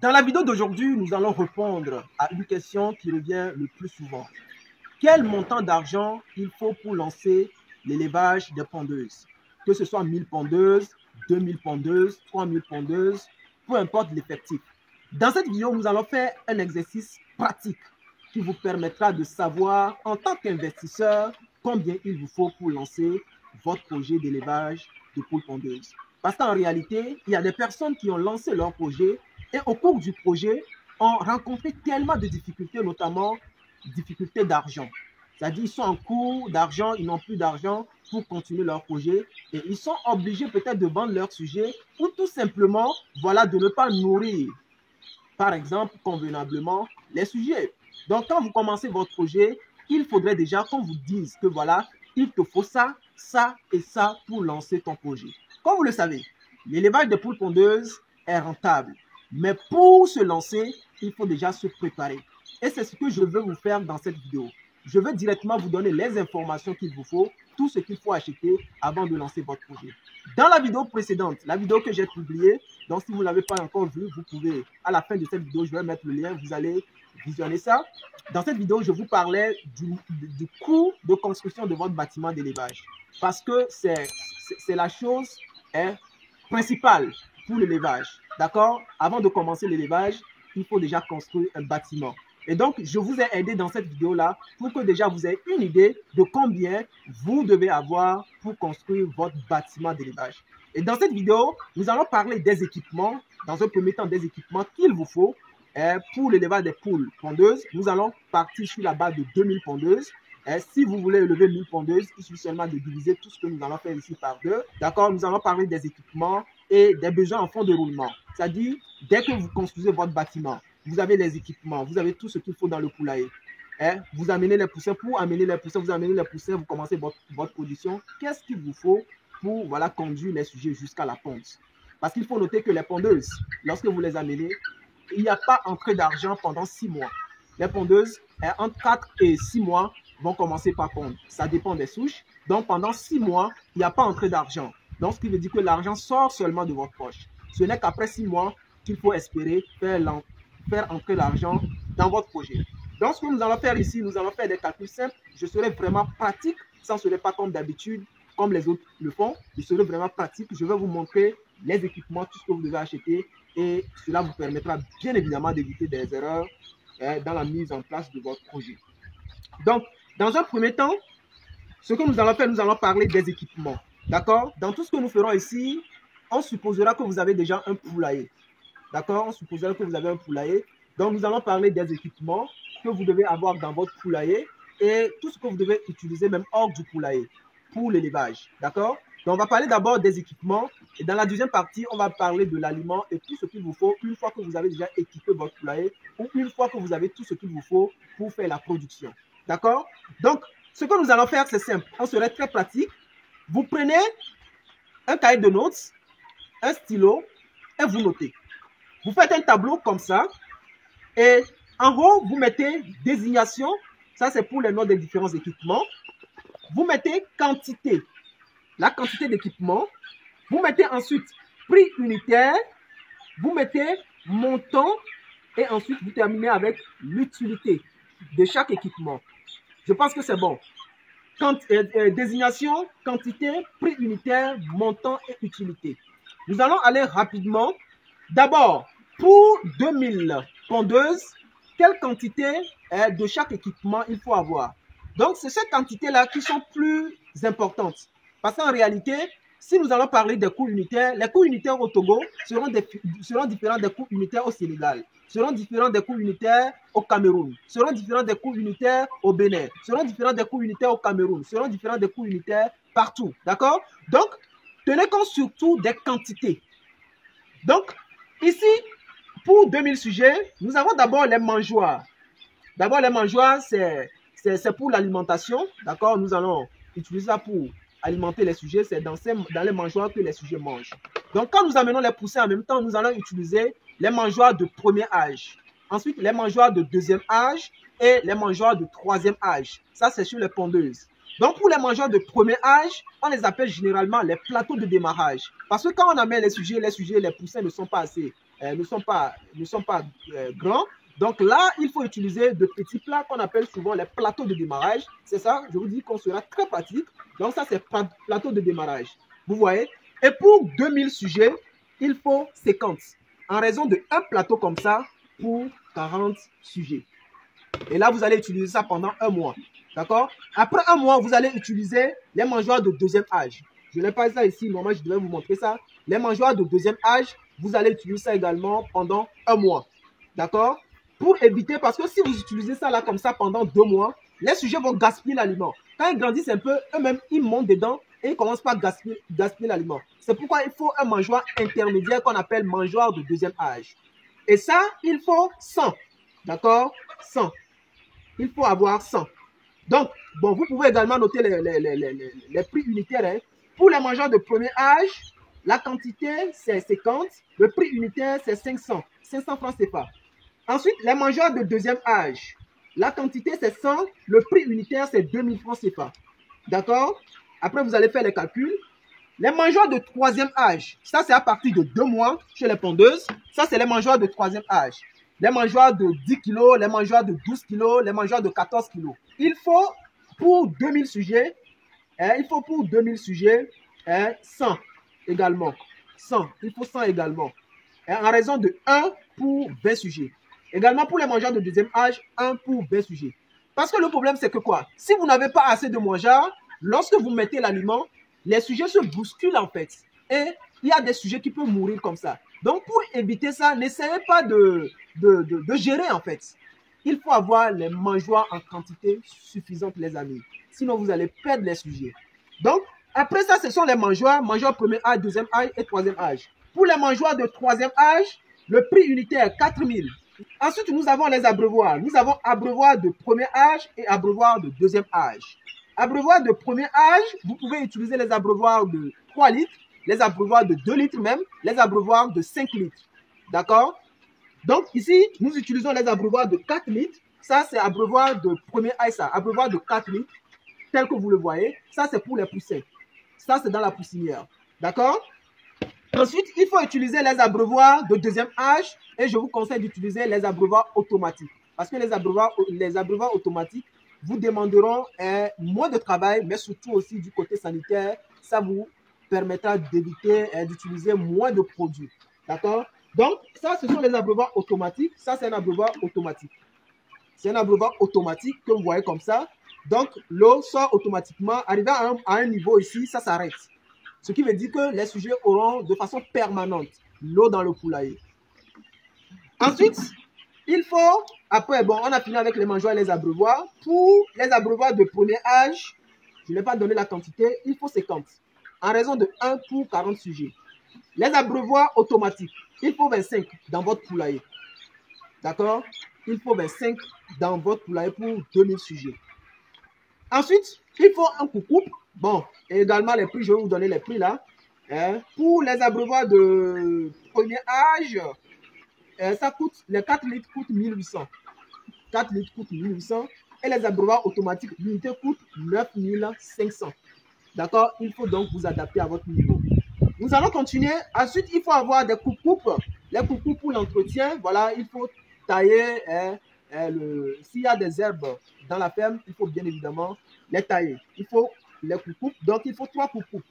Dans la vidéo d'aujourd'hui, nous allons répondre à une question qui revient le plus souvent. Quel montant d'argent il faut pour lancer l'élevage des pondeuses? Que ce soit 1000 pondeuses, 2000 pondeuses, 3000 pondeuses, peu importe l'effectif. Dans cette vidéo, nous allons faire un exercice pratique qui vous permettra de savoir en tant qu'investisseur combien il vous faut pour lancer votre projet d'élevage de poules pondeuses. Parce qu'en réalité, il y a des personnes qui ont lancé leur projet et au cours du projet ont rencontré tellement de difficultés, notamment difficultés d'argent. C'est-à-dire qu'ils sont en cours d'argent, ils n'ont plus d'argent pour continuer leur projet et ils sont obligés peut-être de vendre leur sujet ou tout simplement voilà, de ne pas nourrir, par exemple, convenablement les sujets. Donc, quand vous commencez votre projet, il faudrait déjà qu'on vous dise que voilà, il te faut ça, ça et ça pour lancer ton projet. Comme vous le savez, l'élevage de poules pondeuses est rentable. Mais pour se lancer, il faut déjà se préparer. Et c'est ce que je veux vous faire dans cette vidéo. Je veux directement vous donner les informations qu'il vous faut, tout ce qu'il faut acheter avant de lancer votre projet. Dans la vidéo précédente, la vidéo que j'ai publiée, donc si vous ne l'avez pas encore vue, vous pouvez, à la fin de cette vidéo, je vais mettre le lien, vous allez visionner ça. Dans cette vidéo, je vous parlais du coût de construction de votre bâtiment d'élevage. Parce que c'est la chose principale pour l'élevage. D'accord? Avant de commencer l'élevage, il faut déjà construire un bâtiment. Et donc, je vous ai aidé dans cette vidéo-là pour que déjà vous ayez une idée de combien vous devez avoir pour construire votre bâtiment d'élevage. Et dans cette vidéo, nous allons parler des équipements, dans un premier temps des équipements qu'il vous faut pour l'élevage des poules pondeuses. Nous allons partir sur la base de 2000 pondeuses. Si vous voulez élever 1000 pondeuses, il suffit seulement de diviser tout ce que nous allons faire ici par 2. D'accord? Nous allons parler des équipements et des besoins en fond de roulement. C'est-à-dire, dès que vous construisez votre bâtiment, vous avez les équipements, vous avez tout ce qu'il faut dans le poulailler. Vous amenez les poussins, pour amener les poussins, vous commencez votre production. Qu'est-ce qu'il vous faut pour voilà, conduire les sujets jusqu'à la ponte? Parce qu'il faut noter que les pondeuses, lorsque vous les amenez, il n'y a pas entrée d'argent pendant 6 mois. Les pondeuses, entre 4 et 6 mois, vont commencer par pondre. Ça dépend des souches. Donc, pendant 6 mois, il n'y a pas entrée d'argent. Donc, ce qui veut dire que l'argent sort seulement de votre poche. Ce n'est qu'après 6 mois qu'il faut espérer faire entrer l'argent dans votre projet. Donc, ce que nous allons faire ici, nous allons faire des calculs simples. Je serai vraiment pratique. Ça ne serait pas comme d'habitude, comme les autres le font. Je serai vraiment pratique. Je vais vous montrer les équipements, tout ce que vous devez acheter. Et cela vous permettra bien évidemment d'éviter des erreurs dans la mise en place de votre projet. Donc, dans un premier temps, ce que nous allons faire, nous allons parler des équipements. D'accord? Dans tout ce que nous ferons ici, on supposera que vous avez déjà un poulailler. D'accord? On supposera que vous avez un poulailler. Donc, nous allons parler des équipements que vous devez avoir dans votre poulailler et tout ce que vous devez utiliser même hors du poulailler pour l'élevage. D'accord? Donc, on va parler d'abord des équipements et dans la deuxième partie, on va parler de l'aliment et tout ce qu'il vous faut une fois que vous avez déjà équipé votre poulailler ou une fois que vous avez tout ce qu'il vous faut pour faire la production. D'accord? Donc, ce que nous allons faire, c'est simple. On serait très pratique. Vous prenez un cahier de notes, un stylo et vous notez. Vous faites un tableau comme ça et en haut, vous mettez désignation. Ça, c'est pour les noms des différents équipements. Vous mettez quantité, la quantité d'équipement. Vous mettez ensuite prix unitaire. Vous mettez montant et ensuite vous terminez avec l'utilité de chaque équipement. Je pense que c'est bon. Désignation, quantité, prix unitaire, montant et utilité. Nous allons aller rapidement. D'abord, pour 2000 pondeuses, quelle quantité de chaque équipement il faut avoir? Donc, c'est ces quantités-là qui sont plus importantes. Parce qu'en réalité, si nous allons parler des coûts unitaires, les coûts unitaires au Togo seront différents des coûts unitaires au Sénégal, seront différents des coûts unitaires au Cameroun, seront différents des coûts unitaires au Bénin, seront différents des coûts unitaires au Cameroun, seront différents des coûts unitaires partout. D'accord? Donc, tenez compte surtout des quantités. Donc, ici, pour 2000 sujets, nous avons d'abord les mangeoires. D'abord, les mangeoires, c'est pour l'alimentation. D'accord? Nous allons utiliser ça pour alimenter les sujets. C'est dans les mangeoires que les sujets mangent. Donc, quand nous amenons les poussins en même temps, nous allons utiliser les mangeoires de premier âge. Ensuite, les mangeoires de deuxième âge et les mangeoires de troisième âge. Ça, c'est sur les pondeuses. Donc, pour les mangeoires de premier âge, on les appelle généralement les plateaux de démarrage. Parce que quand on amène les sujets, les poussins ne sont pas assez ne sont pas grands. Donc là, il faut utiliser de petits plats qu'on appelle souvent les plateaux de démarrage. C'est ça, je vous dis qu'on sera très pratique. Donc ça, c'est plateau de démarrage. Vous voyez? Et pour 2000 sujets, il faut 50. En raison de un plateau comme ça pour 40 sujets. Et là, vous allez utiliser ça pendant un mois. D'accord? Après un mois, vous allez utiliser les mangeoires de deuxième âge. Je n'ai pas ça ici, mais moi, je devais vous montrer ça. Les mangeoires de deuxième âge, vous allez utiliser ça également pendant un mois. D'accord? Pour éviter, parce que si vous utilisez ça là comme ça pendant 2 mois, les sujets vont gaspiller l'aliment. Quand ils grandissent un peu, eux-mêmes, ils montent dedans et ils ne commencent pas à gaspiller l'aliment. C'est pourquoi il faut un mangeoire intermédiaire qu'on appelle mangeoire de deuxième âge. Et ça, il faut 100. D'accord? 100. Il faut avoir 100. Donc, bon, vous pouvez également noter les prix unitaires. Hein. Pour les mangeoires de premier âge, la quantité, c'est 50. Le prix unitaire, c'est 500. 500 francs CFA. Ensuite, les mangeoires de deuxième âge, la quantité, c'est 100. Le prix unitaire, c'est 2000 francs CFA. D'accord? Après, vous allez faire les calculs. Les mangeoires de troisième âge, ça, c'est à partir de 2 mois chez les pondeuses. Ça, c'est les mangeoires de troisième âge. Les mangeoires de 10 kg, les mangeoires de 12 kg, les mangeoires de 14 kg. Il faut pour 2000 sujets, 100 également. 100, il faut 100 également. En raison de 1 pour 20 sujets. Également pour les mangeoires de deuxième âge, 1 pour 20 sujets. Parce que le problème, c'est que quoi? Si vous n'avez pas assez de mangeoires, lorsque vous mettez l'aliment, les sujets se bousculent en fait. Et il y a des sujets qui peuvent mourir comme ça. Donc pour éviter ça, n'essayez pas de gérer en fait. Il faut avoir les mangeoires en quantité suffisante les amis. Sinon vous allez perdre les sujets. Donc après ça, ce sont les mangeoires premier âge, deuxième âge et troisième âge. Pour les mangeoires de troisième âge, le prix unitaire est 4000. Ensuite, nous avons les abreuvoirs. Nous avons abreuvoirs de premier âge et abreuvoirs de deuxième âge. Abreuvoirs de premier âge, vous pouvez utiliser les abreuvoirs de 3 litres, les abreuvoirs de 2 litres même, les abreuvoirs de 5 litres. D'accord? Donc ici, nous utilisons les abreuvoirs de 4 litres. Ça, c'est abreuvoir de premier âge, ça. Abreuvoir de 4 litres, tel que vous le voyez. Ça, c'est pour les poussins. Ça, c'est dans la poussinière. D'accord? Ensuite, il faut utiliser les abreuvoirs de deuxième âge et je vous conseille d'utiliser les abreuvoirs automatiques. Parce que les abreuvoirs automatiques vous demanderont moins de travail, mais surtout aussi du côté sanitaire, ça vous permettra d'éviter d'utiliser moins de produits. D'accord? Donc, ça, ce sont les abreuvoirs automatiques. Ça, c'est un abreuvoir automatique. C'est un abreuvoir automatique que vous voyez comme ça. Donc, l'eau sort automatiquement. Arrivé à un niveau ici, ça s'arrête. Ce qui veut dire que les sujets auront de façon permanente l'eau dans le poulailler. Ensuite, il faut, après, bon, on a fini avec les mangeoires et les abreuvoirs. Pour les abreuvoirs de premier âge, je n'ai pas donné la quantité, il faut 50. En raison de 1 pour 40 sujets. Les abreuvoirs automatiques, il faut 25 dans votre poulailler. D'accord? Il faut 25 dans votre poulailler pour 2000 sujets. Ensuite, il faut un coucoupe. Bon, et également les prix, je vais vous donner les prix là. Pour les abreuvoirs de premier âge, ça coûte, les 4 litres coûtent 1800. 4 litres coûtent 1800. Et les abreuvoirs automatiques, l'unité coûte 9500. D'accord? Il faut donc vous adapter à votre niveau. Nous allons continuer. Ensuite, il faut avoir des coucoupes. Les coucoupes pour l'entretien, voilà, il faut tailler. S'il y a des herbes dans la ferme, il faut bien évidemment les tailler. Il faut les coucoupes. Donc, il faut 3 coucoupes.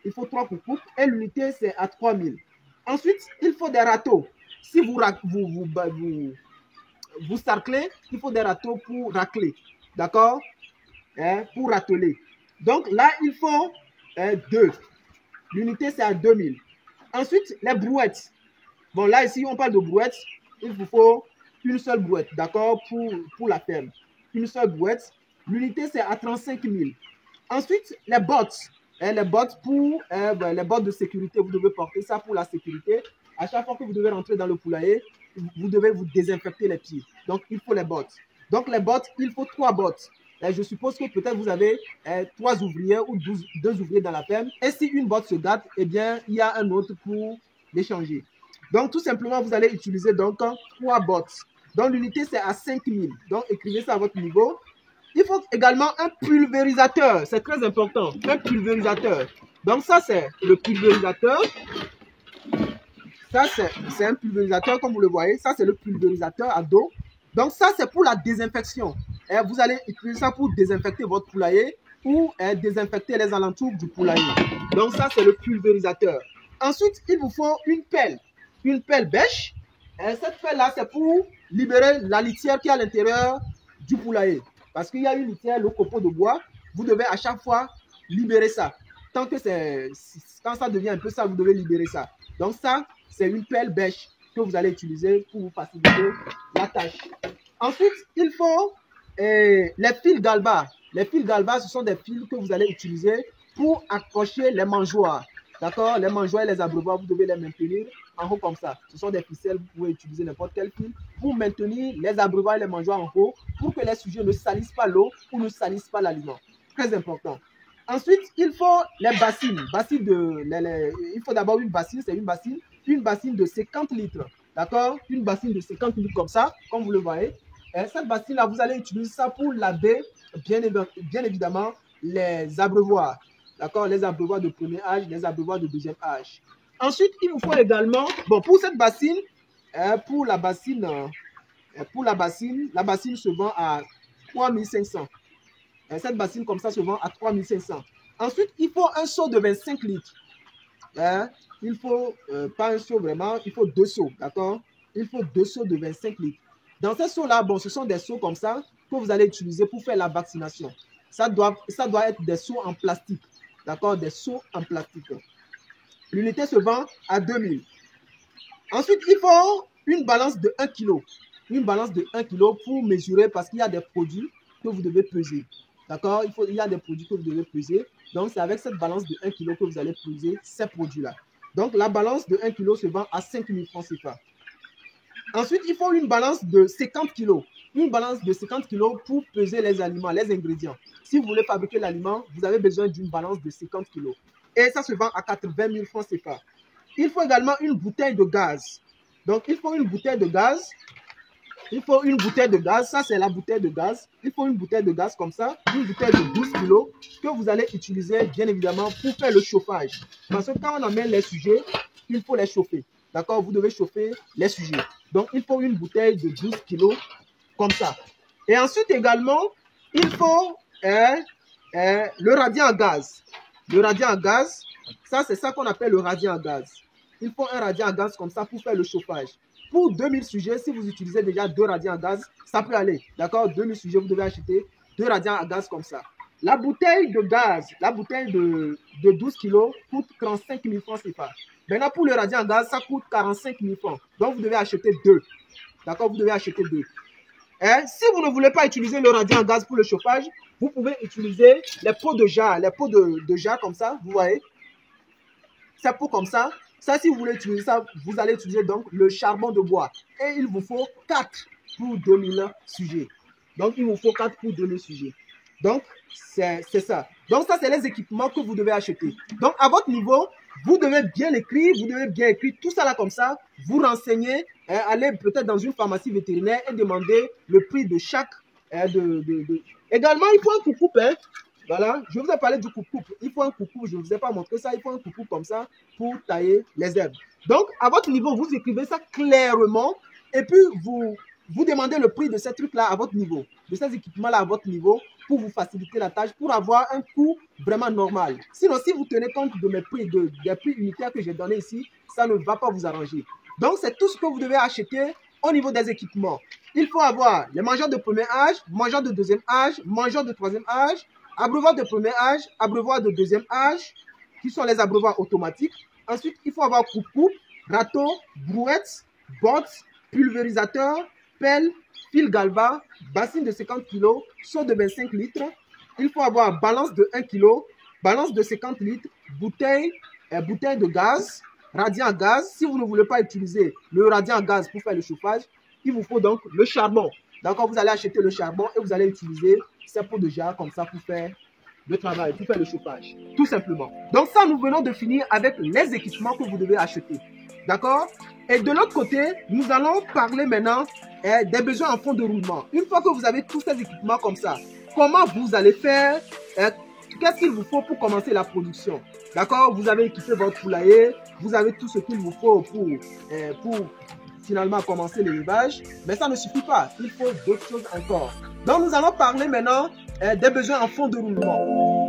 Il faut 3 coucoupes. Et l'unité, c'est à 3000. Ensuite, il faut des râteaux. Si vous sarclez, il faut des râteaux pour racler. D'accord? Pour râteler. Donc, là, il faut 2. L'unité, c'est à 2000. Ensuite, les brouettes. Bon, là, ici, on parle de brouettes. Il vous faut une seule brouette, d'accord, pour la ferme. Une seule brouette. L'unité, c'est à 35 000. Ensuite, les bottes. Les bottes pour les bottes de sécurité. Vous devez porter ça pour la sécurité. À chaque fois que vous devez rentrer dans le poulailler, vous devez vous désinfecter les pieds. Donc, il faut les bottes. Donc, les bottes, il faut 3 bottes. Je suppose que peut-être vous avez 3 ouvriers ou 2 ouvriers dans la ferme. Et si une botte se gâte, eh bien, il y a un autre pour l'échanger. Donc, tout simplement, vous allez utiliser donc 3 bottes. Donc, l'unité, c'est à 5000. Donc, écrivez ça à votre niveau. Il faut également un pulvérisateur. C'est très important. Un pulvérisateur. Donc, ça, c'est le pulvérisateur. Ça, c'est un pulvérisateur, comme vous le voyez. Ça, c'est le pulvérisateur à dos. Donc, ça, c'est pour la désinfection. Et vous allez utiliser ça pour désinfecter votre poulailler ou désinfecter les alentours du poulailler. Donc, ça, c'est le pulvérisateur. Ensuite, il vous faut une pelle bêche. Et cette pelle-là, c'est pour libérer la litière qui est à l'intérieur du poulailler. Parce qu'il y a une litière, le copeau de bois. Vous devez à chaque fois libérer ça. Quand ça devient un peu ça, vous devez libérer ça. Donc, ça, c'est une pelle bêche que vous allez utiliser pour vous faciliter la tâche. Ensuite, il faut les fils galba. Les fils galba, ce sont des fils que vous allez utiliser pour accrocher les mangeoires. D'accord? Les mangeoires et les abreuvoirs, vous devez les maintenir en haut comme ça. Ce sont des ficelles, vous pouvez utiliser n'importe quel fil pour maintenir les abreuvoirs et les mangeoires en haut pour que les sujets ne salissent pas l'eau ou ne salissent pas l'aliment. Très important. Ensuite, il faut les bassines. Il faut d'abord une bassine, c'est une bassine de 50 litres. D'accord? Une bassine de 50 litres comme ça, comme vous le voyez. Et cette bassine-là, vous allez utiliser ça pour laver, bien évidemment, les abreuvoirs. D'accord? Les abreuvoirs de premier âge, les abreuvoirs de deuxième âge. Ensuite, il vous faut également, pour cette bassine, la bassine se vend à 3500. Cette bassine comme ça se vend à 3500. Ensuite, il faut un seau de 25 litres. Il faut, pas un seau vraiment, il faut 2 seaux, d'accord? Il faut 2 seaux de 25 litres. Dans ces seaux-là, ce sont des seaux comme ça que vous allez utiliser pour faire la vaccination. Ça doit être des seaux en plastique, d'accord? Des seaux en plastique. L'unité se vend à 2000. Ensuite, il faut une balance de 1 kg. Une balance de 1 kg pour mesurer parce qu'il y a des produits que vous devez peser. D'accord? Il y a des produits que vous devez peser. Donc, c'est avec cette balance de 1 kg que vous allez peser ces produits-là. Donc, la balance de 1 kg se vend à 5000 francs CFA. Ensuite, il faut une balance de 50 kg. Une balance de 50 kg pour peser les aliments, les ingrédients. Si vous voulez fabriquer l'aliment, vous avez besoin d'une balance de 50 kg. Et ça se vend à 80 000 francs CFA. Il faut également une bouteille de gaz. Donc, il faut une bouteille de gaz. Ça c'est la bouteille de gaz. Il faut une bouteille de gaz comme ça, une bouteille de 12 kg que vous allez utiliser bien évidemment pour faire le chauffage. Parce que quand on amène les sujets, il faut les chauffer. D'accord? Vous devez chauffer les sujets. Donc, il faut une bouteille de 12 kg comme ça. Et ensuite également, il faut le radiant à gaz. Le radiant à gaz, ça c'est ça qu'on appelle le radiant à gaz. Il faut un radiant à gaz comme ça pour faire le chauffage. Pour 2000 sujets, si vous utilisez déjà 2 radiants à gaz, ça peut aller. D'accord? 2000 sujets, vous devez acheter 2 radiants à gaz comme ça. La bouteille de gaz, la bouteille de 12 kg coûte 35 000 francs CFA. Maintenant, pour le radiant à gaz, ça coûte 45 000 francs. Donc, vous devez acheter 2. D'accord? Vous devez acheter 2. Si vous ne voulez pas utiliser le radiant à gaz pour le chauffage, vous pouvez utiliser les pots de jarre. Les pots de jarre comme ça, vous voyez? Ces pots comme ça. Ça, si vous voulez utiliser ça, vous allez utiliser donc le charbon de bois. Et il vous faut 4 pour 2000 sujets. Donc, il vous faut 4 pour 2000 sujets. Donc, c'est ça. Donc, ça, c'est les équipements que vous devez acheter. Donc, à votre niveau, vous devez bien écrire, tout ça là comme ça, vous renseigner, aller peut-être dans une pharmacie vétérinaire et demander le prix de chaque. Également, il faut un coupe-coupe. Voilà, je vous ai parlé du coupe-coupe. Il faut un coupe-coupe, je ne vous ai pas montré ça. Il faut un coupe-coupe comme ça pour tailler les herbes. Donc, à votre niveau, vous écrivez ça clairement et puis vous demandez le prix de ces trucs-là à votre niveau, de ces équipements-là à votre niveau pour vous faciliter la tâche, pour avoir un coût vraiment normal. Sinon, si vous tenez compte de mes prix, des prix unitaires que j'ai donnés ici, ça ne va pas vous arranger. Donc, c'est tout ce que vous devez acheter au niveau des équipements. Il faut avoir les mangeurs de premier âge, mangeurs de deuxième âge, mangeurs de troisième âge, abreuvoirs de premier âge, abreuvoirs de deuxième âge, qui sont les abreuvoirs automatiques. Ensuite, il faut avoir coupe-coupe, râteau, brouette, botte, pulvérisateur, pelle, fil galva, bassine de 50 kg, seau de 25 litres. Il faut avoir balance de 1 kg, balance de 50 litres, bouteille de gaz, radiant à gaz. Si vous ne voulez pas utiliser le radiant à gaz pour faire le chauffage, il vous faut donc le charbon. D'accord, vous allez acheter le charbon et vous allez utiliser ces pots de jarre comme ça pour faire le travail, pour faire le chauffage, tout simplement. Donc ça, nous venons de finir avec les équipements que vous devez acheter. D'accord? Et de l'autre côté, nous allons parler maintenant des besoins en fond de roulement. Une fois que vous avez tous ces équipements comme ça, comment vous allez faire qu'est-ce qu'il vous faut pour commencer la production? D'accord? Vous avez équipé votre poulailler, vous avez tout ce qu'il vous faut pour finalement commencer l'élevage, mais ça ne suffit pas. Il faut d'autres choses encore. Donc, nous allons parler maintenant des besoins en fonds de roulement.